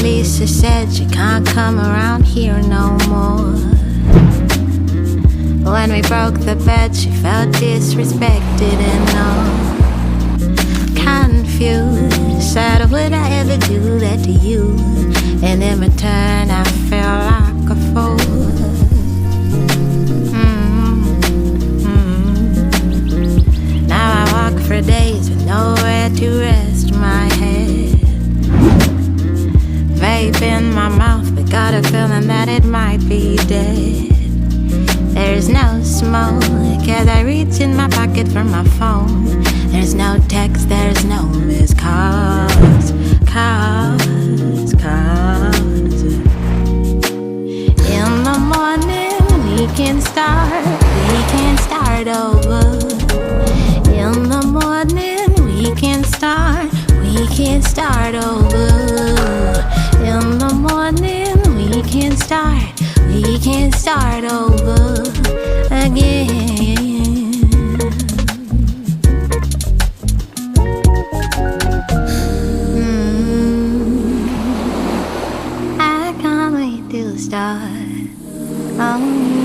Lisa said she can't come around here no more. When we broke the bed, she felt disrespected and all confused. Said, would I ever do that to you? And in return, I felt like a fool. Now I walk for days with nowhere to rest my head. Vape in my mouth, but got a feeling that it might be dead. There's no smoke as I reach in my pocket for my phone. There's no text, there's no missed calls. In the morning we can start over. In the morning we can start over. In the morning we can start over again. I can't wait to start. Oh.